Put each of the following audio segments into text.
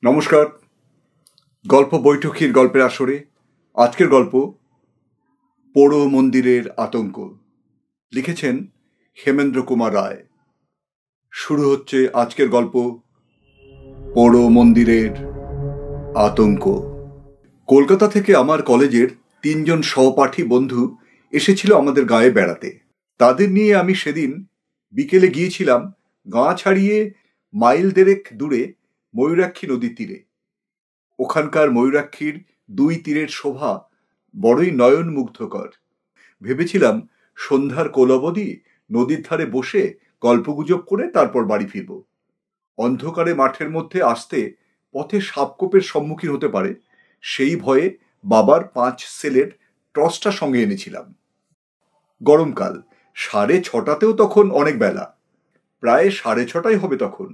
নমস্কার। গল্প বৈঠকির গল্পের আসরে আজকের গল্প পোড়ো মন্দিরের আতঙ্ক। লিখেছেন হেমেন্দ্র কুমার রায়। শুরু হচ্ছে আজকের গল্প পোড়ো মন্দিরের আতঙ্ক। কলকাতা থেকে আমার কলেজের 3 জন সহপাঠী বন্ধু এসেছিল আমাদের গাঁয়ে বেড়াতে। তাদের নিয়ে আমি সেদিন বিকেলে গিয়েছিলাম গাঁ ছাড়িয়ে মাইল দেড়েক দূরে ময়ূরাক্ষী নদীর তীরে। ওখানকার ময়ূরাক্ষীর 2 তীরের শোভা বড়ই নয়ন মুগ্ধকর। ভেবেছিলাম সন্ধ্যার কোলবদি নদীর ধারে বসে গল্পগুজব করে তারপর বাড়ি ফিরব। অন্ধকারে মাঠের মধ্যে আসতে পথে সাপকোপের সম্মুখীন হতে পারে সেই ভয়ে বাবার 5 সেলের টর্চটা সঙ্গে এনেছিলাম। গরমকাল, 6:30তেও তখন অনেক বেলা, প্রায় 6:30 হবে তখন।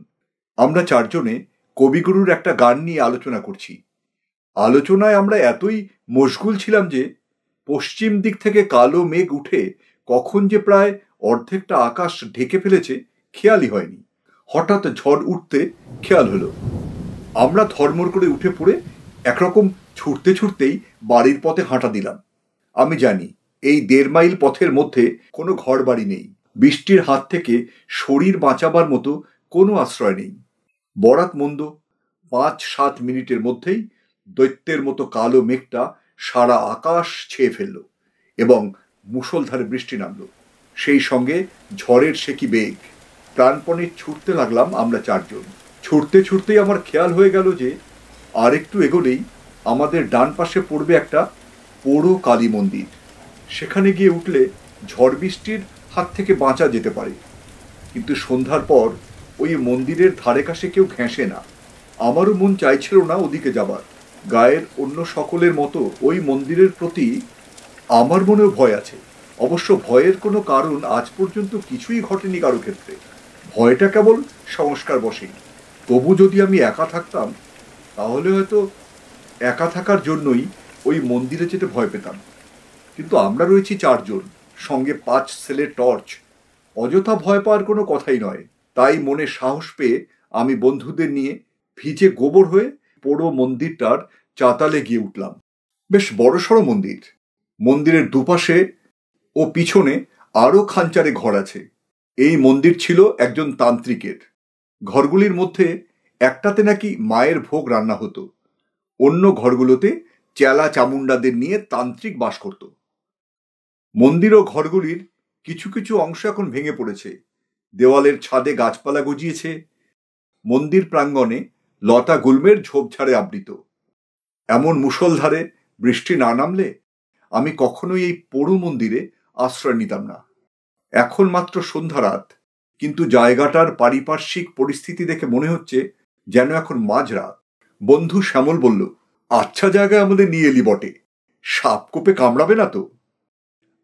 আমরা 4 জনে কবিগুরুর একটা গান নিয়ে আলোচনা করছি। আলোচনায় আমরা এতই মশগুল ছিলাম যে পশ্চিম দিক থেকে কালো মেঘ উঠে কখন যে প্রায় অর্ধেকটা আকাশ ঢেকে ফেলেছে খেয়ালই হয়নি। হঠাৎ ঝড় উঠতে খেয়াল হলো। আমরা ধর্মর করে উঠে পড়ে একরকম ছুটতে ছুটতেই বাড়ির পথে হাঁটা দিলাম। আমি জানি এই 1.5 মাইল পথের মধ্যে কোনো ঘর বাড়ি নেই। বৃষ্টির হাত থেকে শরীর বাঁচাবার মতো কোনো আশ্রয় নেই। বরাত মন্দ 5-7 মিনিটের মধ্যেই দৈত্যের মতো কালো মেঘটা সারা আকাশ ছেয়ে ফেলল এবং মুষলধারে বৃষ্টি নামল। সেই সঙ্গে ঝড়ের সে কি বেগ। প্রাণপণে ছুটতে লাগলাম আমরা 4 জন। ছুটতে ছুটতেই আমার খেয়াল হয়ে গেল যে আর একটু এগোলেই আমাদের ডান পাশে পড়বে একটা পোড়ো কালী মন্দির। সেখানে গিয়ে উঠলে ঝড় বৃষ্টির হাত থেকে বাঁচা যেতে পারে, কিন্তু সন্ধ্যার পর ওই মন্দিরের ধারে কাছে কেউ ঘেঁষে না। আমারও মন চাইছিল না ওদিকে যাবার। গায়ের অন্য সকলের মতো ওই মন্দিরের প্রতি আমার মনেও ভয় আছে। অবশ্য ভয়ের কোনো কারণ আজ পর্যন্ত কিছুই ঘটেনি কারো ক্ষেত্রে। ভয়টা কেবল সংস্কার বশেই। তবু যদি আমি একা থাকতাম তাহলে হয়তো একা থাকার জন্যই ওই মন্দিরে যেতে ভয় পেতাম। কিন্তু আমরা রয়েছি 4 জন, সঙ্গে 5 সেলের টর্চ। অযথা ভয় পাওয়ার কোনো কথাই নয়। তাই মনে সাহস পেয়ে আমি বন্ধুদের নিয়ে ভিজে গোবর হয়ে পোড়ো মন্দিরটার চাতালে গিয়ে উঠলাম। বেশ বড়সড় মন্দির। মন্দিরের দুপাশে ও পিছনে আরও খানচারে ঘর আছে। এই মন্দির ছিল একজন তান্ত্রিকের। ঘরগুলির মধ্যে একটাতে নাকি মায়ের ভোগ রান্না হতো, অন্য ঘরগুলোতে চেলা চামুন্ডাদের নিয়ে তান্ত্রিক বাস করত। মন্দির ও ঘরগুলির কিছু কিছু অংশ এখন ভেঙে পড়েছে। দেওয়ালের ছাদে গাছপালা গজিয়েছে। মন্দির প্রাঙ্গণে লতা গুল্মের ঝোপঝাড়ে আবৃত। এমন মুষলধারে বৃষ্টি না নামলে আমি কখনোই এই পোড়ো মন্দিরে আশ্রয় নিতাম না। এখন মাত্র সন্ধ্যা রাত, কিন্তু জায়গাটার পারিপার্শ্বিক পরিস্থিতি দেখে মনে হচ্ছে যেন এখন মাঝরাত। বন্ধু শ্যামল বলল, আচ্ছা জায়গায় আমাদের নিয়ে এলি বটে, সাপ কোপে কামড়াবে না তো?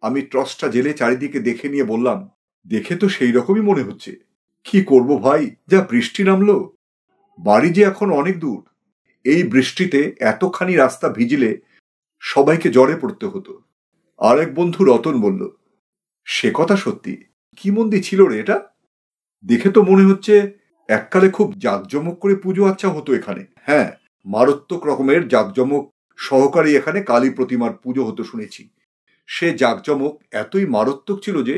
আমি টর্চটা জেলে চারিদিকে দেখে নিয়ে বললাম, দেখে তো সেই রকমই মনে হচ্ছে। কি করব ভাই, যা বৃষ্টি নামলো। বাড়ি যে এখন অনেক দূর। এই বৃষ্টিতে এতখানি রাস্তা ভিজলে সবাইকে জ্বরে পড়তে হতো। আর এক বন্ধু রতন বলল, সে কথা সত্যি। কি মন্দির ছিল রে এটা? দেখে তো মনে হচ্ছে এককালে খুব জাঁকজমক করে পুজো আচ্ছা হতো এখানে। হ্যাঁ, মারাত্মক রকমের জাঁকজমক সহকারে এখানে কালী প্রতিমার পুজো হতো শুনেছি। সে জাঁকজমক এতই মারাত্মক ছিল যে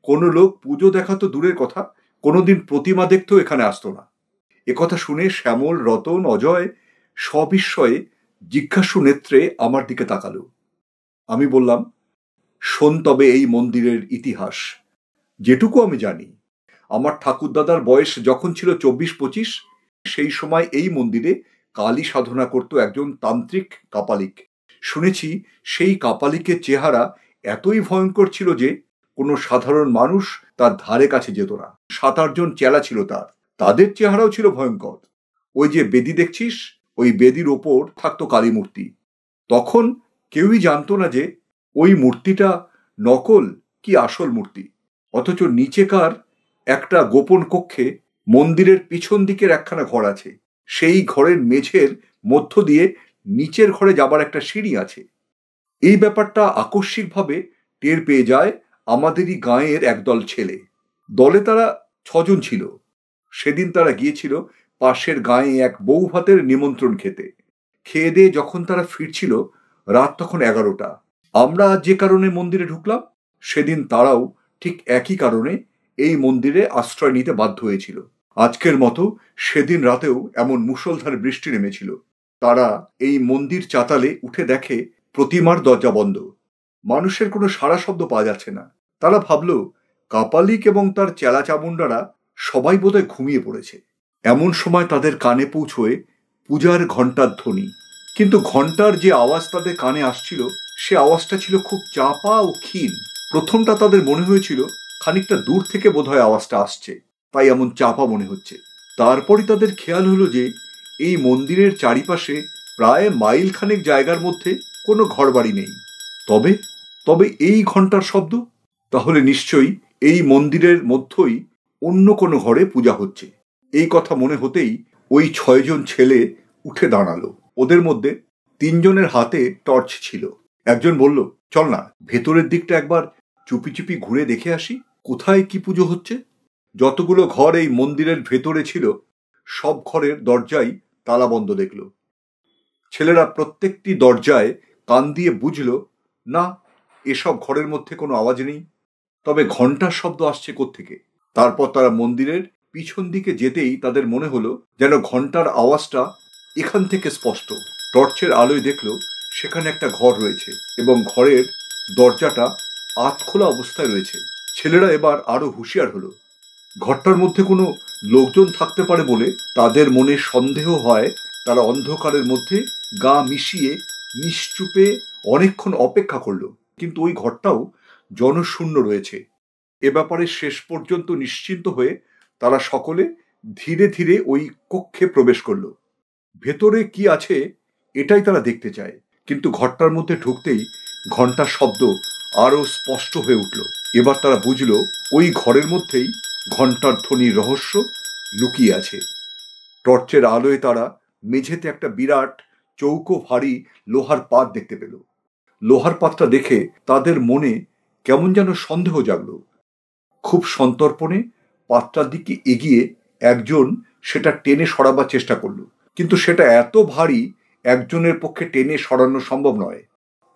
কোনো লোক পুজো দেখা তো দূরের কথা, কোনোদিন প্রতিমা দেখতেও এখানে আসতো না। একথা শুনে শ্যামল, রতন, অজয় সবিস্ময়ে জিজ্ঞাসু নেত্রে আমার দিকে তাকালো। আমি বললাম, শোন তবে এই মন্দিরের ইতিহাস। যেটুকু আমি জানি, আমার ঠাকুরদাদার বয়স যখন ছিল 24-25, সেই সময় এই মন্দিরে কালী সাধনা করত একজন তান্ত্রিক কাপালিক। শুনেছি সেই কাপালিকের চেহারা এতই ভয়ঙ্কর ছিল যে কোনো সাধারণ মানুষ তার ধারে কাছে যেত না। 7-8 জন চেলা ছিল তার, তাদের চেহারাও ছিল ভয়ঙ্কর। ওই যে বেদি দেখছিস, ওই বেদির ওপর থাকতো কালী মূর্তি। তখন কেউই জানতো না যে ওই মূর্তিটা নকল কি আসল মূর্তি। অথচ নিচেকার একটা গোপন কক্ষে মন্দিরের পিছন দিকের একখানা ঘর আছে। সেই ঘরের মেঝের মধ্য দিয়ে নিচের ঘরে যাবার একটা সিঁড়ি আছে। এই ব্যাপারটা আকস্মিকভাবে টের পেয়ে যায় আমাদেরই গাঁয়ের একদল ছেলে। দলে তারা 6 জন ছিল। সেদিন তারা গিয়েছিল পাশের গাঁয়ে এক বউ ভাতের নিমন্ত্রণ খেতে। খেয়ে দিয়ে যখন তারা ফিরছিল, রাত তখন 11টা। আমরা আজ যে কারণে মন্দিরে ঢুকলাম, সেদিন তারাও ঠিক একই কারণে এই মন্দিরে আশ্রয় নিতে বাধ্য হয়েছিল। আজকের মতো সেদিন রাতেও এমন মুষলধারে বৃষ্টি নেমেছিল। তারা এই মন্দির চাতালে উঠে দেখে প্রতিমার দরজা বন্ধ। মানুষের কোনো সাড়া শব্দ পাওয়া যাচ্ছে না। তারা ভাবল কাপালিক এবং তার চেলা চামুন্ডারা সবাই বোধহয় ঘুমিয়ে পড়েছে। এমন সময় তাদের কানে পৌঁছয় পূজার ঘণ্টার ধ্বনি। কিন্তু ঘণ্টার যে আওয়াজ তাদের কানে আসছিল, সে আওয়াজটা ছিল খুব চাপা ও ক্ষীণ। প্রথমটা তাদের মনে হয়েছিল খানিকটা দূর থেকে বোধহয় আওয়াজটা আসছে, তাই এমন চাপা মনে হচ্ছে। তারপরই তাদের খেয়াল হলো যে এই মন্দিরের চারিপাশে প্রায় মাইল খানেক জায়গার মধ্যে কোনো ঘরবাড়ি নেই। তবে তবে এই ঘণ্টার শব্দ, তাহলে নিশ্চয়ই এই মন্দিরের মধ্যেই অন্য কোনো ঘরে পূজা হচ্ছে। এই কথা মনে হতেই ওই 6 জন ছেলে উঠে দাঁড়ালো। ওদের মধ্যে 3 জনের হাতে টর্চ ছিল। একজন বলল, চল না ভেতরের দিকটা একবার চুপি চুপি ঘুরে দেখে আসি, কোথায় কি পুজো হচ্ছে। যতগুলো ঘর এই মন্দিরের ভেতরে ছিল, সব ঘরের দরজাই তালাবন্ধ দেখল। ছেলেরা প্রত্যেকটি দরজায় কান দিয়ে বুঝল, না, এসব ঘরের মধ্যে কোনো আওয়াজ নেই। তবে ঘণ্টার শব্দ আসছে কোত্থেকে? তারপর তারা মন্দিরের পিছন দিকে যেতেই তাদের মনে হলো যেন ঘণ্টার আওয়াজটা এখান থেকে স্পষ্ট। টর্চের আলোয় দেখল সেখানে একটা ঘর রয়েছে এবং ঘরের দরজাটা আধখোলা অবস্থায় রয়েছে। ছেলেরা এবার আরো হুঁশিয়ার হলো। ঘরটার মধ্যে কোনো লোকজন থাকতে পারে বলে তাদের মনে সন্দেহ হয়। তারা অন্ধকারের মধ্যে গা মিশিয়ে নিশ্চুপে অনেকক্ষণ অপেক্ষা করলো, কিন্তু ওই ঘরটাও জনশূন্য রয়েছে। এ ব্যাপারে শেষ পর্যন্ত নিশ্চিন্ত হয়ে তারা সকলে ধীরে ধীরে ওই কক্ষে প্রবেশ করলো। ভেতরে কি আছে এটাই তারা দেখতে চায়, কিন্তু ঘরটার মধ্যে ঢুকতেই ঘণ্টার শব্দ আরো স্পষ্ট হয়ে উঠল। এবার তারা বুঝল ওই ঘরের মধ্যেই ঘণ্টার ধ্বনির রহস্য লুকিয়ে আছে। টর্চের আলোয় তারা মেঝেতে একটা বিরাট চৌকো ভারী লোহার পাত দেখতে পেল। লোহার পাতটা দেখে তাদের মনে কেমন যেন সন্দেহ জাগল। খুব সন্তর্পণে পাতটার দিকে এগিয়ে একজন সেটা টেনে সরাবার চেষ্টা করল, কিন্তু সেটা এত ভারী একজনের পক্ষে টেনে সরানো সম্ভব নয়।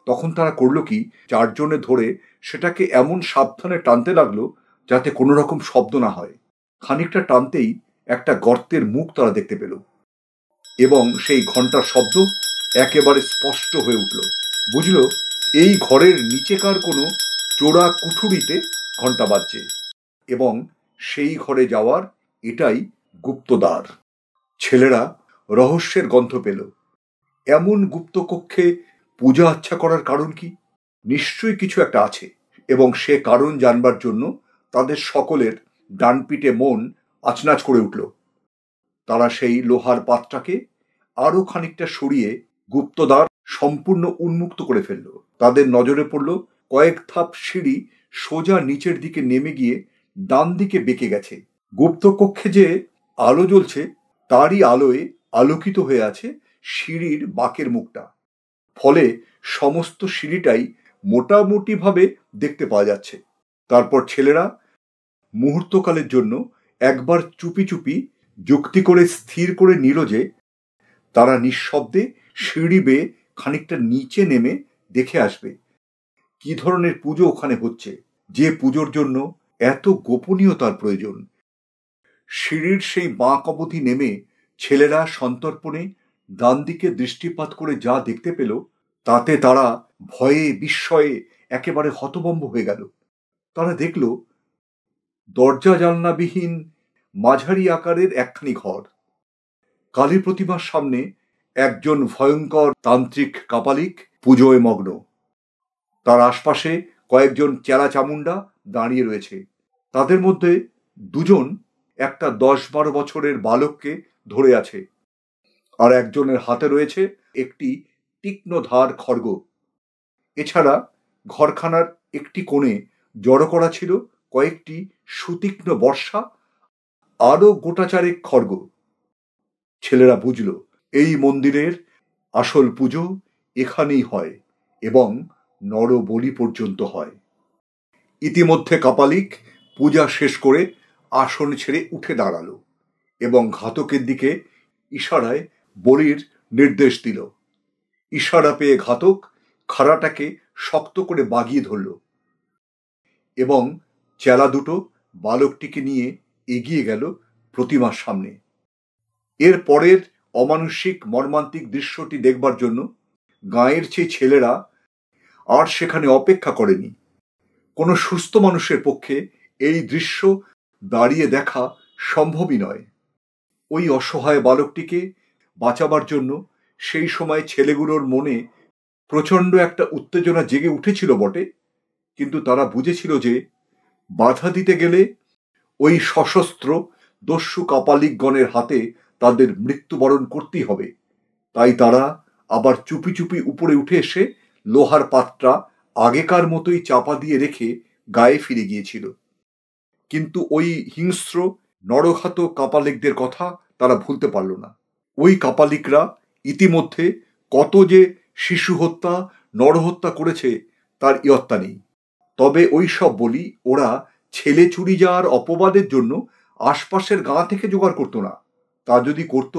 তখন তারা করলো কি, 4 জনে ধরে সেটাকে এমন সাবধানে টানতে লাগলো যাতে কোনো রকম শব্দ না হয়। খানিকটা টানতেই একটা গর্তের মুখ তারা দেখতে পেল এবং সেই ঘণ্টার শব্দ একেবারে স্পষ্ট হয়ে উঠল। বুঝল এই ঘরের নিচেকার কোনো চোরা কুঠুরিতে ঘণ্টা বাজছে এবং সেই ঘরে যাওয়ার এটাই গুপ্তদ্বার। ছেলেরা রহস্যের গন্ধ পেল। এমন গুপ্ত কক্ষে পূজা আচ্ছা করার কারণ কি? নিশ্চয়ই কিছু একটা আছে, এবং সে কারণ জানবার জন্য তাদের সকলের ডান পিঠে মন আচনাচ করে উঠল। তারা সেই লোহার পাতটাকে আরো খানিকটা সরিয়ে গুপ্তদ্বার সম্পূর্ণ উন্মুক্ত করে ফেলল। তাদের নজরে পড়ল কয়েক ধাপ সিঁড়ি সোজা নিচের দিকে নেমে গিয়ে ডান দিকে বেঁকে গেছে। গুপ্ত কক্ষে যে আলো জ্বলছে তারই আলোয় আলোকিত হয়ে আছে সিঁড়ির বাঁকের মুখটা। ফলে সমস্ত সিঁড়িটাই মোটামুটিভাবে দেখতে পাওয়া যাচ্ছে। তারপর ছেলেরা মুহূর্তকালের জন্য একবার চুপি চুপি যুক্তি করে স্থির করে নিল যে তারা নিঃশব্দে সিঁড়ি বেয়ে খানিকটা নিচে নেমে দেখে আসবে কি ধরনের পুজো ওখানে হচ্ছে, যে পুজোর জন্য এত গোপনীয়তার প্রয়োজন। সিঁড়ির সেই বাঁক অবধি নেমে ছেলেরা সন্তর্পণে ডান দিকে দৃষ্টিপাত করে যা দেখতে পেল তাতে তারা ভয়ে বিস্ময়ে একেবারে হতভম্ব হয়ে গেল। তারা দেখল দরজা জানলাবিহীন মাঝারি আকারের একখানি ঘর। কালী প্রতিমার সামনে একজন ভয়ঙ্কর তান্ত্রিক কাপালিক পুজোয় মগ্ন। তার আশপাশে কয়েকজন চেলা চামুন্ডা দাঁড়িয়ে রয়েছে। তাদের মধ্যে 2 জন একটা 10-12 বছরের বালককে ধরে আছে, আর একজনের হাতে রয়েছে একটি তীক্ষ্ণ ধার খড়গ। এছাড়া ঘরখানার একটি কোণে জড়ো করা ছিল কয়েকটি সুতীক্ষ্ণ বর্ষা, আরো গোটাচারেক খড়গ। ছেলেরা বুঝল এই মন্দিরের আসল পুজো এখানেই হয় এবং নরবলি পর্যন্ত হয়। ইতিমধ্যে কাপালিক পূজা শেষ করে আসন ছেড়ে উঠে দাঁড়ালো এবং ঘাতকের দিকে ইশারায় বলির নির্দেশ দিল। ইশারা পেয়ে ঘাতক খাড়াটাকে শক্ত করে বাগিয়ে ধরল এবং চেলা দুটো বালকটিকে নিয়ে এগিয়ে গেল প্রতিমার সামনে। এর পরের অমানুষিক মর্মান্তিক দৃশ্যটি দেখবার জন্য গাঁয়ের চেয়ে ছেলেরা আর সেখানে অপেক্ষা করেনি। কোনো সুস্থ মানুষের পক্ষে এই দৃশ্য দাঁড়িয়ে দেখা সম্ভবই নয়। ওই অসহায় বালকটিকে বাঁচাবার জন্য সেই সময় ছেলেগুলোর মনে প্রচণ্ড একটা উত্তেজনা জেগে উঠেছিল বটে, কিন্তু তারা বুঝেছিল যে বাধা দিতে গেলে ওই সশস্ত্র দস্যু কাপালিকগণের হাতে তাদের মৃত্যুবরণ করতেই হবে। তাই তারা আবার চুপি চুপি উপরে উঠে এসে লোহার পাত্রা আগেকার মতোই চাপা দিয়ে রেখে গায়ে ফিরে গিয়েছিল। কিন্তু ওই হিংস্র নরঘাতক কাপালিকদের কথা তারা ভুলতে পারল না। ওই কাপালিকরা ইতিমধ্যে কত যে শিশু হত্যা, নরহত্যা করেছে তার ইয়ত্তা নেই। তবে ওই সব বলি ওরা ছেলে চুরি যাওয়ার অপবাদের জন্য আশপাশের গাঁ থেকে জোগাড় করতো না। তা যদি করত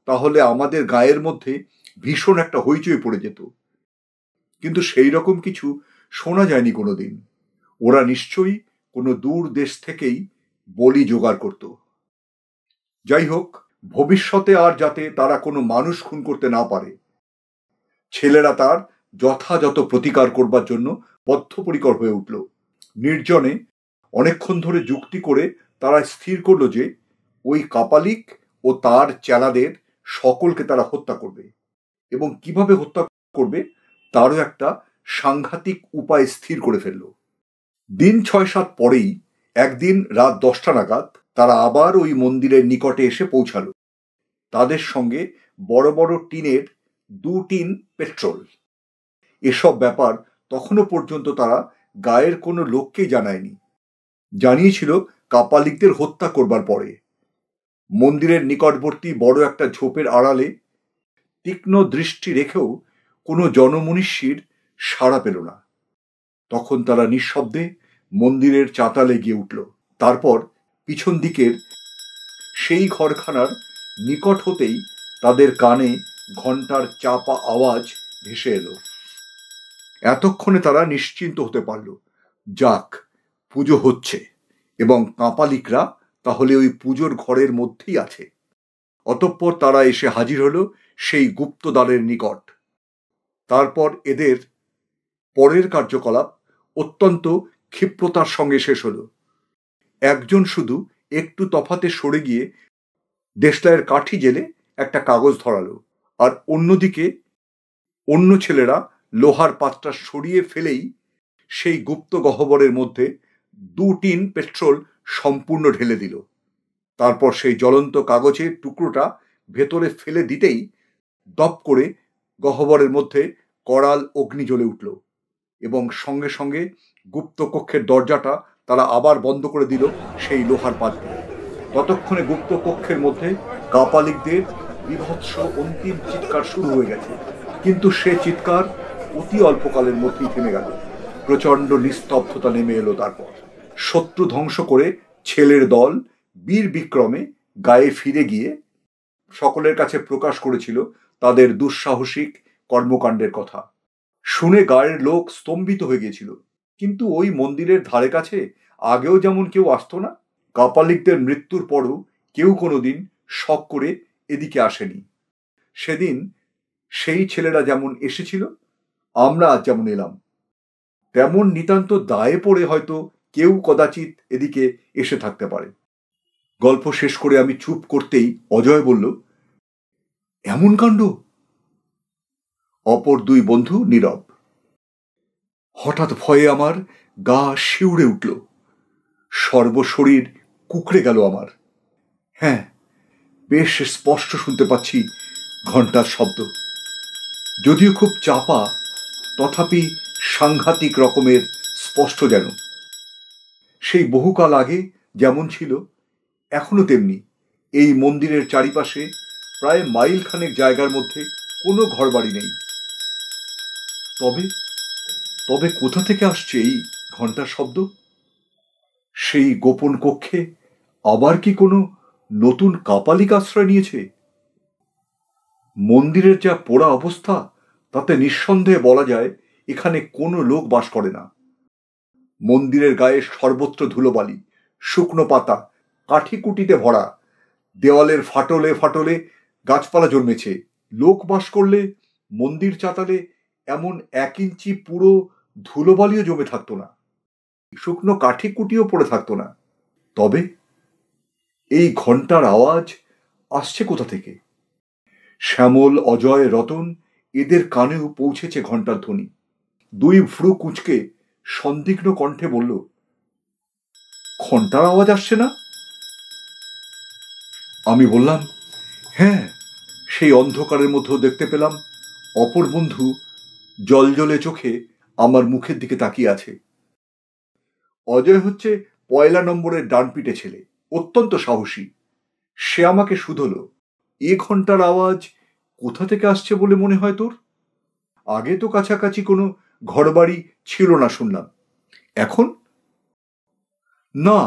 তাহলে আমাদের গায়ের মধ্যে ভীষণ একটা হইচই পড়ে যেত, কিন্তু সেই রকম কিছু শোনা যায়নি কোনোদিন। ওরা নিশ্চয়ই কোনো দূর দেশ থেকেই বলি জোগাড় করত। যাই হোক, ভবিষ্যতে আর যাতে তারা কোনো মানুষ খুন করতে না পারে, ছেলেরা তার যথাযথ প্রতিকার করবার জন্য বদ্ধপরিকর হয়ে উঠল। নির্জনে অনেকক্ষণ ধরে যুক্তি করে তারা স্থির করল যে ওই কাপালিক ও তার চেলাদের সকলকে তারা হত্যা করবে, এবং কিভাবে হত্যা করবে তারও একটা সাংঘাতিক উপায় স্থির করে ফেলল। দিন 6-7 পরেই একদিন রাত 10টা নাগাদ তারা আবার ওই মন্দিরের নিকটে এসে পৌঁছালো। তাদের সঙ্গে বড় বড় টিনের 2 টিন পেট্রোল। এসব ব্যাপার তখনও পর্যন্ত তারা গায়ের কোনো লোককেই জানায়নি। জানিয়েছিল কাপালিকদের হত্যা করবার পরে। মন্দিরের নিকটবর্তী বড় একটা ঝোপের আড়ালে তীক্ষ্ণ দৃষ্টি রেখেও কোনো জনমনীষীর সাড়া পেল না। তখন তারা নিঃশব্দে মন্দিরের চাতালে গিয়ে উঠল। তারপর পিছন দিকের সেই ঘরখানার নিকট হতেই তাদের কানে ঘণ্টার চাপা আওয়াজ ভেসে এলো। এতক্ষণে তারা নিশ্চিন্ত হতে পারল, যাক, পুজো হচ্ছে এবং কাপালিকরা তাহলে ওই পুজোর ঘরের মধ্যেই আছে। অতঃপর তারা এসে হাজির হলো সেই গুপ্তদ্বারের নিকট। তারপর এদের পরের কার্যকলাপ অত্যন্ত ক্ষিপ্রতার সঙ্গে শেষ হলো। একজন শুধু একটু তফাতে সরে গিয়ে দেশলাইয়ের কাঠি জেলে একটা কাগজ ধরালো, আর অন্যদিকে অন্য ছেলেরা লোহার পাত্রটা সরিয়ে ফেলেই সেই গুপ্ত গহ্বরের মধ্যে 2 টিন পেট্রোল সম্পূর্ণ ঢেলে দিল। তারপর সেই জ্বলন্ত কাগজের টুকরোটা ভেতরে ফেলে দিতেই দপ করে গহ্বরের মধ্যে করাল অগ্নি জ্বলে উঠল, এবং সঙ্গে সঙ্গে গুপ্ত কক্ষের দরজাটা তারা আবার বন্ধ করে দিল সেই লোহার পাত্রে। ততক্ষণে গুপ্ত কক্ষের মধ্যে কাপালিকদের বিভৎস অন্তিম চিৎকার শুরু হয়ে গেছে, কিন্তু সে চিৎকার অতি অল্পকালের মধ্যেই থেমে গেল। প্রচণ্ড নিস্তব্ধতা নেমে এলো। তারপর শত্রু ধ্বংস করে ছেলের দল বীর বিক্রমে গায়ে ফিরে গিয়ে সকলের কাছে প্রকাশ করেছিল তাদের দুঃসাহসিক কর্মকাণ্ডের কথা। শুনে গায়ের লোক স্তম্ভিত হয়ে গিয়েছিল, কিন্তু ওই মন্দিরের ধারে কাছে আগেও যেমন কেউ আসতো না, কাপালিকদের মৃত্যুর পরও কেউ কোনোদিন শখ করে এদিকে আসেনি। সেদিন সেই ছেলেরা যেমন এসেছিল, আমরা আজ যেমন এলাম, তেমন নিতান্ত দায়ে পড়ে হয়তো কেউ কদাচিৎ এদিকে এসে থাকতে পারে। গল্প শেষ করে আমি চুপ করতেই অজয় বলল, এমন কাণ্ড? অপর 2 বন্ধু নীরব। হঠাৎ ভয়ে আমার গা শিউরে উঠল, সর্বশরীর কুকড়ে গেল আমার। হ্যাঁ, বেশ স্পষ্ট শুনতে পাচ্ছি ঘণ্টার শব্দ, যদিও খুব চাপা, তথাপি সাংঘাতিক রকমের স্পষ্ট, যেন সেই বহুকাল আগে যেমন ছিল এখনো তেমনি। এই মন্দিরের চারিপাশে প্রায় মাইল খানেক জায়গার মধ্যে কোনো ঘরবাড়ি নেই। তবে তবে কোথা থেকে আসছে এই ঘণ্টার শব্দ? সেই গোপন কক্ষে আবার কি কোনো নতুন কাপালিক আশ্রয় নিয়েছে। মন্দিরের যা পোড়া অবস্থা তাতে নিঃসন্দেহে বলা যায় এখানে কোনো লোক বাস করে না। মন্দিরের গায়ে সর্বত্র ধুলোবালি, শুকনো পাতা, কাঠিকুটিতে ভরা, দেওয়ালের ফাটলে ফাটলে গাছপালা জন্মেছে। লোক বাস করলে মন্দির চাতালে এমন 1 ইঞ্চি পুরো ধুলোবালিও জমে থাকতো না, শুকনো কাঠিকুটিও পড়ে থাকতো না। তবে এই ঘন্টার আওয়াজ আসছে কোথা থেকে? শ্যামল, অজয়, রতন এদের কানেও পৌঁছেছে ঘন্টার ধ্বনি। 2 ভ্রু কুঁচকে সন্দিগ্ধ কণ্ঠে বলল, ঘন্টার আওয়াজ আসছে না? আমি বললাম, হ্যাঁ। সেই অন্ধকারের মধ্যেও দেখতে পেলাম অপর বন্ধু জলজলে চোখে আমার মুখের দিকে তাকিয়ে আছে। অজয় হচ্ছে 1 নম্বরের ডানপিটে ছেলে, অত্যন্ত সাহসী। সে আমাকে শুধল, এ ঘন্টার আওয়াজ কোথা থেকে আসছে বলে মনে হয় তোর? আগে তো কাছাকাছি কোনো ঘরবাড়ি ছিল না শুনলাম, এখন? না,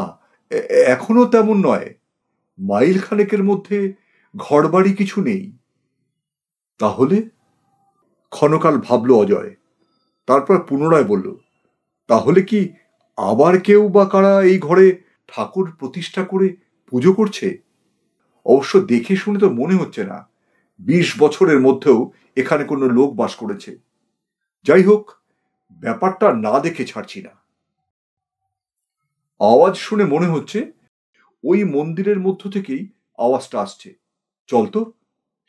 এখনো তেমন নয়। মাইল খানেকের মধ্যে ঘরবাড়ি কিছু নেই। তাহলে? ক্ষণকাল ভাবল অজয়, তারপর পুনরায় বলল, তাহলে কি আবার কেউ বা কারা এই ঘরে ঠাকুর প্রতিষ্ঠা করে পুজো করছে? অবশ্য দেখে শুনে তো মনে হচ্ছে না 20 বছরের মধ্যেও এখানে কোনো লোক বাস করেছে। যাই হোক, ব্যাপারটা না দেখে ছাড়ছি না। আওয়াজ শুনে মনে হচ্ছে ওই মন্দিরের মধ্য থেকেই আওয়াজটা আসছে। চলতো,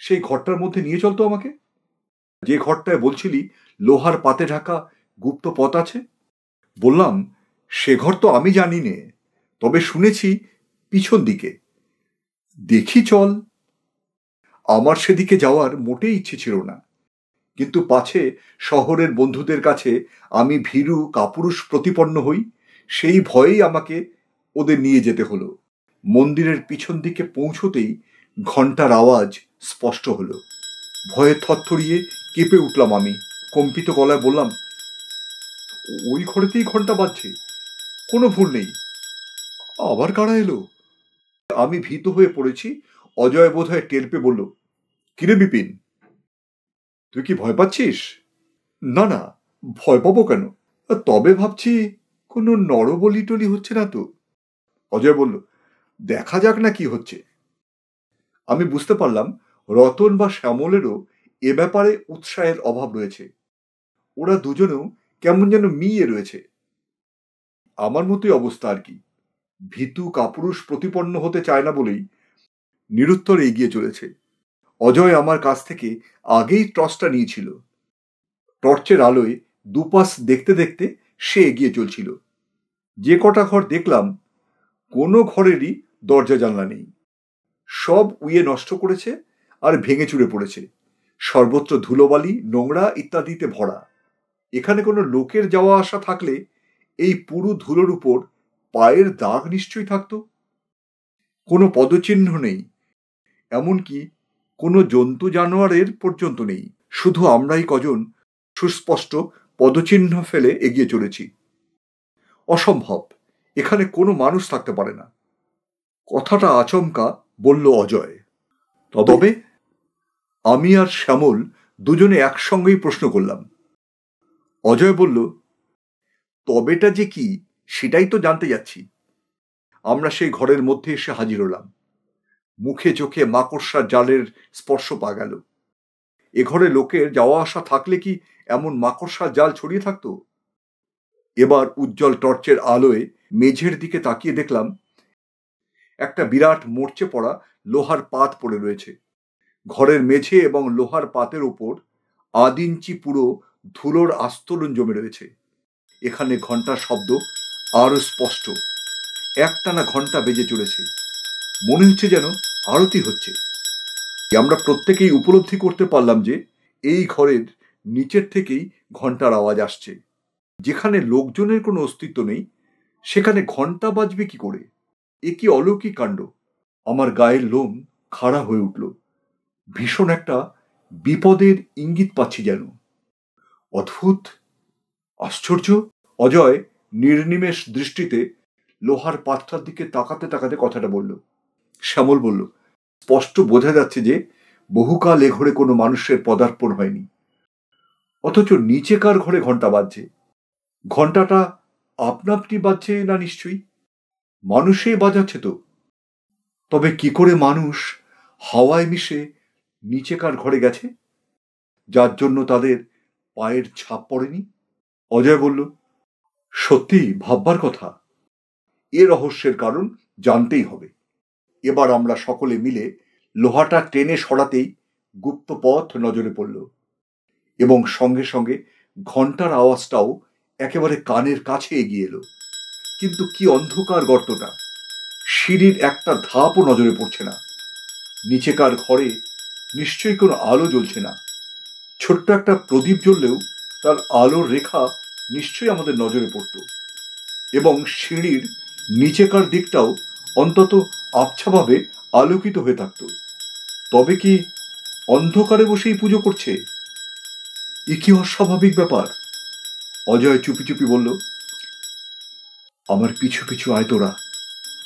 সেই ঘরটার মধ্যে নিয়ে চলতো আমাকে। যে ঘরটায় বলছিলি লোহার পাতে ঢাকা গুপ্ত পথ আছে। বললাম, সে ঘর তো আমি জানি নে, তবে শুনেছি পিছন দিকে। দেখি চল। আমার সেদিকে যাওয়ার মোটেই ইচ্ছে ছিল না, কিন্তু পাছে শহরের বন্ধুদের কাছে আমি ভীরু কাপুরুষ প্রতিপন্ন হই, সেই ভয়েই আমাকে ওদের নিয়ে যেতে হলো। মন্দিরের পিছন দিকে পৌঁছতেই ঘন্টার আওয়াজ স্পষ্ট হলো। ভয়ে থরথরিয়ে কেঁপে উঠলাম আমি। কম্পিত গলায় বললাম, ওই ঘরেতেই ঘন্টা বাজছে, কোনো ভুল নেই। আবার কারা এলো? আমি ভীত হয়ে পড়েছি। অজয় বোধহয় টের পেয়ে বলল, কিরে বিপিন, তুই কি ভয় পাচ্ছিস? না না, ভয় পাবো কেন? তবে ভাবছি কোনো নরবলি টলি হচ্ছে না তো। অজয় বলল, দেখা যাক না কি হচ্ছে। আমি বুঝতে পারলাম রতন বা শ্যামলেরও এ ব্যাপারে উৎসাহের অভাব রয়েছে। ওরা দুজনেও কেমন যেন মিয়ে রয়েছে। আমার মতোই অবস্থা আর কি। ভীতু কাপুরুষ প্রতিপন্ন হতে চায় না বলেই নিরুত্তর এগিয়ে চলেছে। অজয় আমার কাছ থেকে আগেই টর্চটা নিয়েছিল। টর্চের আলোয় দুপাশ দেখতে দেখতে সে এগিয়ে চলছিল। যে কটা ঘর দেখলাম, কোনো ঘরেরই দরজা জানলা নেই। সব উইয়ে নষ্ট করেছে আর ভেঙে চুরে পড়েছে। সর্বত্র ধুলোবালি, নোংরা ইত্যাদিতে ভরা। এখানে কোনো লোকের যাওয়া আসা থাকলে এই পুরো ধুলোর উপর পায়ের দাগ নিশ্চয়ই থাকত। কোনো পদচিহ্ন নেই, এমনকি কোনো জন্তু জানোয়ারের পর্যন্ত নেই। শুধু আমরাই কজন সুস্পষ্ট পদচিহ্ন ফেলে এগিয়ে চলেছি। অসম্ভব, এখানে কোনো মানুষ থাকতে পারে না। কথাটা আচমকা বলল অজয়। তবে? আমি আর শ্যামল দুজনে একসঙ্গেই প্রশ্ন করলাম। অজয় বলল, তবেটা যে কি সেটাই তো জানতে যাচ্ছি। আমরা সেই ঘরের মধ্যে এসে হাজির হলাম। মুখে চোখে মাকড়সার জালের স্পর্শ পাওয়া গেল। এ ঘরে লোকের যাওয়া আসা থাকলে কি এমন মাকড়সার জাল ছড়িয়ে থাকতো? এবার উজ্জ্বল টর্চের আলোয় মেঝের দিকে তাকিয়ে দেখলাম একটা বিরাট মরচে পড়া লোহার পাত পড়ে রয়েছে। ঘরের মেঝে এবং লোহার পাতের ওপর 1 ইঞ্চি পুরো ধুলোর আস্তরণ জমে রয়েছে। এখানে ঘন্টার শব্দ আরো স্পষ্ট। একটানা ঘন্টা বেজে চলেছে। মনে হচ্ছে যেন আরতি হচ্ছে। আমরা প্রত্যেকেই উপলব্ধি করতে পারলাম যে এই ঘরের নিচের থেকেই ঘন্টার আওয়াজ আসছে। যেখানে লোকজনের কোনো অস্তিত্ব নেই সেখানে ঘন্টা বাজবে কি করে? এ কি অলৌকিক কাণ্ড! আমার গায়ের লোম খাড়া হয়ে উঠল। ভীষণ একটা বিপদের ইঙ্গিত পাচ্ছি যেন। অদ্ভুত, আশ্চর্য। অজয় নির্নিমেষ দৃষ্টিতে লোহার পাত্রার দিকে তাকাতে তাকাতে কথাটা বলল, শ্যামল বলল, স্পষ্ট বোঝা যাচ্ছে যে বহুকাল এ ঘরে কোনো মানুষের পদার্পণ হয়নি। অথচ নিচেকার ঘরে ঘন্টা বাজছে। ঘন্টাটা আপনা আপনি বাজছে না নিশ্চয়ই? মানুষেই বাজাচ্ছে তো। তবে কি করে মানুষ হাওয়ায় মিশে নিচেকার ঘরে গেছে, যার জন্য তাদের পায়ের ছাপ পড়েনি? অজয় বলল, সত্যি ভাববার কথা। এ রহস্যের কারণ জানতেই হবে। এবার আমরা সকলে মিলে লোহাটা টেনে সরাতেই গুপ্ত পথ নজরে পড়ল, এবং সঙ্গে সঙ্গে ঘন্টার আওয়াজটাও একেবারে কানের কাছে এগিয়ে এলো। কিন্তু কি অন্ধকার গর্তটা! সিঁড়ির একটা ধাপও নজরে পড়ছে না। নিচেকার ঘরে নিশ্চয়ই কোনো আলো জ্বলছে না। ছোট্ট একটা প্রদীপ জ্বললেও তার আলোর রেখা নিশ্চয়ই আমাদের নজরে পড়ত, এবং সিঁড়ির নিচেকার দিকটাও অন্তত আবছাভাবে আলোকিত হয়ে থাকত। তবে কি অন্ধকারে বসেই পুজো করছে? এ কি অস্বাভাবিক ব্যাপার! অজয় চুপি চুপি বলল, আমার পিছু পিছু আয় তোরা।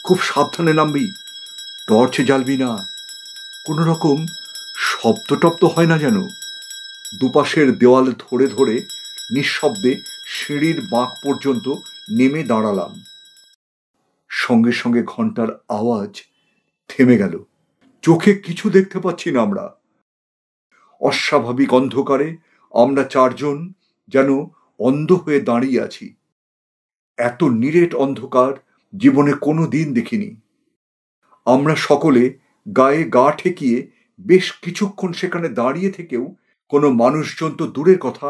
খুব সাবধানে নামবি, টর্চ জ্বালবি না। কোনো রকম শব্দ টব্দ হয় না যেন। দুপাশের দেওয়াল ধরে ধরে নিঃশব্দে সিঁড়ির বাঁক পর্যন্ত নেমে দাঁড়ালাম। সঙ্গে সঙ্গে ঘন্টার আওয়াজ থেমে গেল। চোখে কিছু দেখতে পাচ্ছি না আমরা। অস্বাভাবিক অন্ধকারে আমরা চারজন যেন অন্ধ হয়ে দাঁড়িয়ে আছি। এত নিরেট অন্ধকার জীবনে কোনো দিন দেখিনি। আমরা সকলে গায়ে গা ঠেকিয়ে বেশ কিছুক্ষণ সেখানে দাঁড়িয়ে থেকেও কোনো মানুষজন তো দূরের কথা,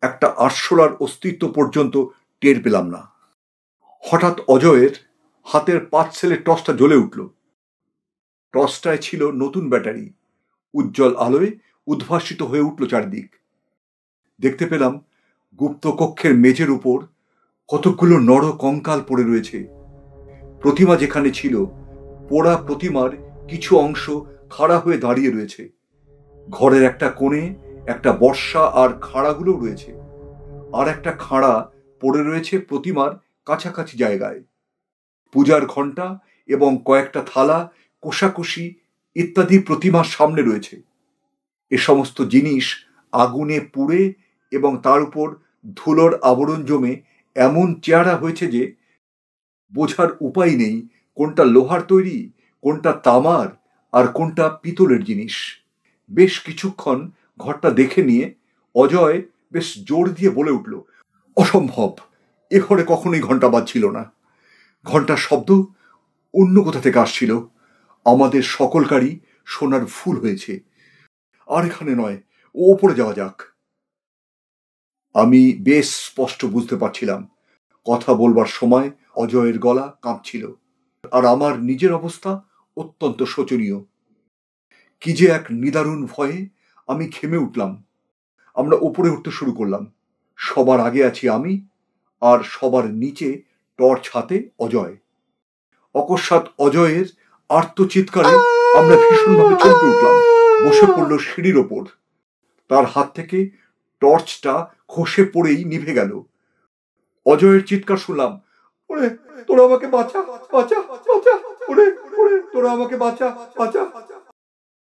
একটা আরশোলার অস্তিত্ব পর্যন্ত টের পেলাম না। হঠাৎ অজয়ের হাতের 5 সেলের টর্চটা জ্বলে উঠল। টর্চটায় ছিল নতুন ব্যাটারি। উজ্জ্বল আলোয় উদ্ভাসিত হয়ে উঠল চারদিক। দেখতে পেলাম গুপ্ত কক্ষের মেঝের উপর কতকগুলো নর কঙ্কাল পড়ে রয়েছে। প্রতিমা যেখানে ছিল, পোড়া প্রতিমার কিছু অংশ খাড়া হয়ে দাঁড়িয়ে রয়েছে। ঘরের একটা কোণে একটা বর্ষা আর খাড়াগুলো রয়েছে, আর একটা খাড়া পড়ে রয়েছে প্রতিমার কাছাকাছি জায়গায়। পূজার ঘণ্টা এবং কয়েকটা থালা, কোষাকুষি ইত্যাদি প্রতিমার সামনে রয়েছে। এ সমস্ত জিনিস আগুনে পুড়ে এবং তার উপর ধুলোর আবরণ জমে এমন চেহারা হয়েছে যে বোঝার উপায় নেই কোনটা লোহার তৈরি, কোনটা তামার, আর কোনটা পিতলের জিনিস। বেশ কিছুক্ষণ ঘরটা দেখে নিয়ে অজয় বেশ জোর দিয়ে বলে উঠল, অসম্ভব! এ ঘরে কখনোই ঘন্টা বাজছিল না। ঘন্টার শব্দ অন্য কোথা থেকে আসছিল। আমাদের সকলকারই শোনার ভুল হয়েছে। আর এখানে নয়, ওপরে যাওয়া যাক। আমি বেশ স্পষ্ট বুঝতে পারছিলাম কথা বলবার সময় অজয়ের গলা কাঁপছিল, আর আমার নিজের অবস্থা অত্যন্ত শোচনীয়। কি যে এক নিদারুণ ভয়ে আমি ঘেমে উঠলাম। আমরা উপরে উঠতে শুরু করলাম। সবার আগে আছি আমি, আর সবার নিচে টর্চ হাতে অজয়। অকস্মাৎ অজয়ের আর্তচিৎকারে আমরা ভীষণভাবে চমকে উঠলাম। বসে পড়ল সিঁড়ির ওপর। তার হাত থেকে টর্চটা খসে পড়েই নিভে গেল। অজয়ের চিৎকার শুনলাম, ওরে তোরা আমাকে বাঁচা, বাঁচা, বাঁচা, ওরে ওরে তোরা আমাকে বাঁচা, বাঁচা।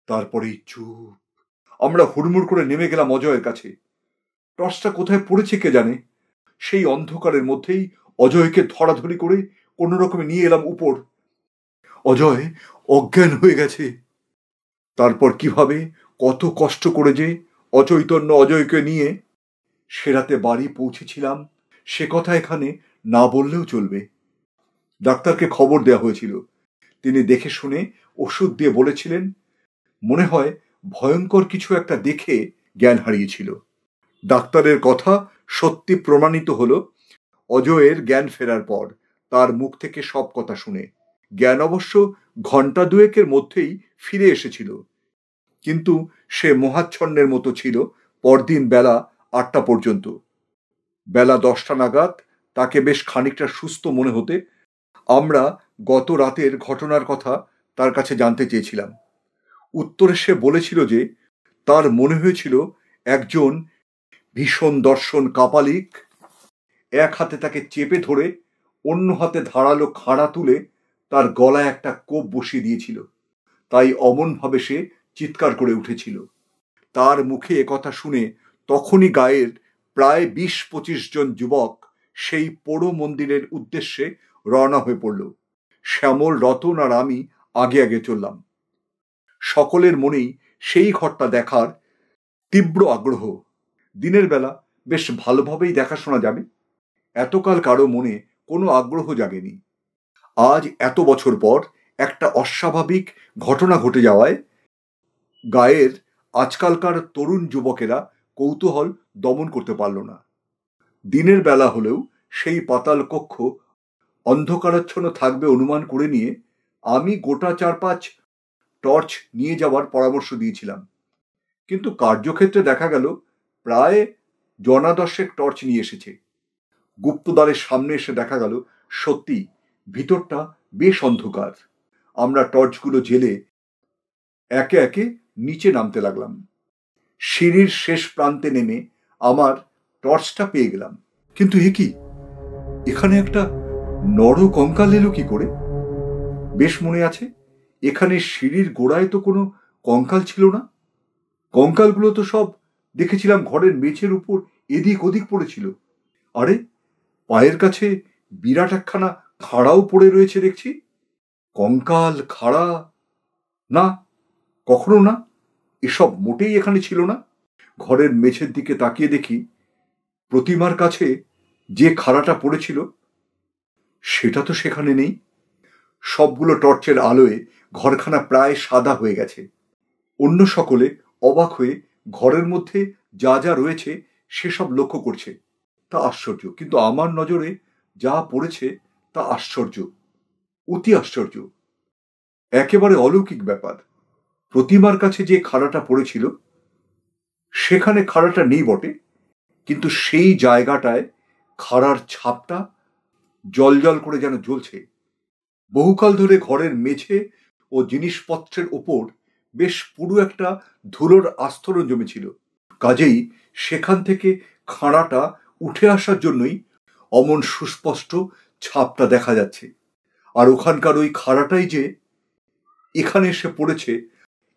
তারপরেই চুপ। আমরা হুড়মুড় করে নেমে গেলাম অজয়ের কাছে। টর্চটা কোথায় পড়েছে কে জানে। সেই অন্ধকারের মধ্যেই অজয়কে ধরাধরি করে কোনো রকমে নিয়ে এলাম উপর। অজয় অজ্ঞান হয়ে গেছে। তারপর কিভাবে কত কষ্ট করে যে অচৈতন্য অজয়কে নিয়ে সে রাতে বাড়ি পৌঁছেছিলাম, সে কথা এখানে না বললেও চলবে। ডাক্তারকে খবর দেওয়া হয়েছিল। তিনি দেখে শুনে ওষুধ দিয়ে বলেছিলেন, মনে হয় ভয়ঙ্কর কিছু একটা দেখে জ্ঞান হারিয়েছিল। ডাক্তারের কথা সত্যি প্রমাণিত হলো অজয়ের জ্ঞান ফেরার পর, তার মুখ থেকে সব কথা শুনে। জ্ঞান অবশ্য ঘণ্টা দুয়েকের মধ্যেই ফিরে এসেছিল, কিন্তু সে মহাচ্ছন্নের মতো ছিল পরদিন বেলা 8টা পর্যন্ত। বেলা 10টা নাগাদ তাকে বেশ খানিকটা সুস্থ মনে হতে আমরা গত রাতের ঘটনার কথা তার কাছে জানতে চেয়েছিলাম। উত্তরে সে বলেছিল যে তার মনে হয়েছিল একজন ভীষণ দর্শন কাপালিক এক হাতে তাকে চেপে ধরে অন্য হাতে ধারালো খাড়া তুলে তার গলায় একটা কোপ বসিয়ে দিয়েছিল, তাই অমনভাবে সে চিৎকার করে উঠেছিল। তার মুখে একথা শুনে তখনই গায়ের প্রায় 20-25 জন যুবক সেই পোড়ো মন্দিরের উদ্দেশ্যে রওনা হয়ে পড়ল। শ্যামল, রতন আর আমি আগে আগে চললাম। সকলের মনেই সেই ঘরটা দেখার তীব্র আগ্রহ। দিনের বেলা বেশ ভালোভাবেই দেখাশোনা যাবে, এতকাল কারো মনে কোনো আগ্রহ জাগেনি। আজ এত বছর পর একটা অস্বাভাবিক ঘটনা ঘটে যাওয়ায় গায়ের আজকালকার তরুণ যুবকেরা কৌতূহল দমন করতে পারল না। দিনের বেলা হলেও সেই পাতাল কক্ষ অন্ধকারাচ্ছন্ন থাকবে অনুমান করে নিয়ে আমি গোটা 4-5 টর্চ নিয়ে যাওয়ার পরামর্শ দিয়েছিলাম, কিন্তু কার্যক্ষেত্রে দেখা গেল প্রায় 10 টর্চ নিয়ে এসেছে। গুপ্তদ্বারের সামনে এসে দেখা গেল সত্যি ভিতরটা বেশ অন্ধকার। আমরা টর্চগুলো জেলে একে একে নিচে নামতে লাগলাম। সিঁড়ির শেষ প্রান্তে নেমে আমার টর্চটা পেয়ে গেলাম, কিন্তু এ কি, এখানে একটা নর কঙ্কাল এলো কি করে? বেশ মনে আছে, এখানে সিঁড়ির গোড়ায় তো কোনো কঙ্কাল ছিল না। কঙ্কালগুলো তো সব দেখেছিলাম ঘরের মেঝের উপর এদিক ওদিক পড়েছিল। আরে, পায়ের কাছে বিরাট একখানা খাড়াও পড়ে রয়েছে দেখছি। কঙ্কাল, খাড়া, না, কখনো না, এসব মোটেই এখানে ছিল না। ঘরের মেঝের দিকে তাকিয়ে দেখি প্রতিমার কাছে যে খাড়াটা পড়েছিল সেটা তো সেখানে নেই। সবগুলো টর্চের আলোয় ঘরখানা প্রায় সাদা হয়ে গেছে। অন্য সকলে অবাক হয়ে ঘরের মধ্যে যা যা রয়েছে সেসব লক্ষ্য করছে। তা আশ্চর্য, কিন্তু আমার নজরে যা পড়েছে তা আশ্চর্য, অতি আশ্চর্য, একেবারে অলৌকিক ব্যাপার। প্রতিমার কাছে যে খাড়াটা পড়েছিল সেখানে খাড়াটা নেই বটে, কিন্তু সেই জায়গাটায় খাড়ার ছাপটা জলজল করে যেন জ্বলছে। বহুকাল ধরে ঘরের মেঝে ও জিনিসপত্রের ওপর বেশ পুরো একটা ধুলোর আস্তরণ জমেছিল, কাজেই সেখান থেকে খাড়াটা উঠে আসার জন্যই অমন সুস্পষ্ট ছাপটা দেখা যাচ্ছে। আর ওখানকার ওই খাড়াটাই যে এখানে এসে পড়েছে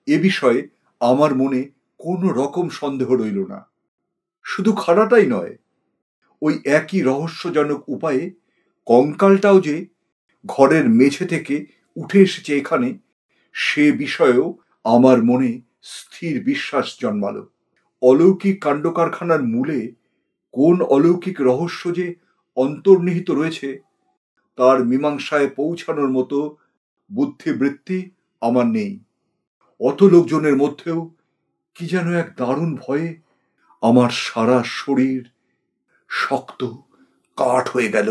এ বিষয়ে আমার মনে কোনো রকম সন্দেহ রইল না। শুধু খাড়াটাই নয়, ওই একই রহস্যজনক উপায়ে কঙ্কালটাও যে ঘরের মেঝে থেকে উঠে এসেছে এখানে, সে বিষয়েও আমার মনে স্থির বিশ্বাস জন্মালো। অলৌকিক কাণ্ডকারখানার মূলে কোন অলৌকিক রহস্য যে অন্তর্নিহিত রয়েছে তার মীমাংসায় পৌঁছানোর মতো বুদ্ধিবৃত্তি আমার নেই। অত লোকজনের মধ্যেও কি যেন এক দারুণ ভয়ে আমার সারা শরীর শক্ত কাঠ হয়ে গেল।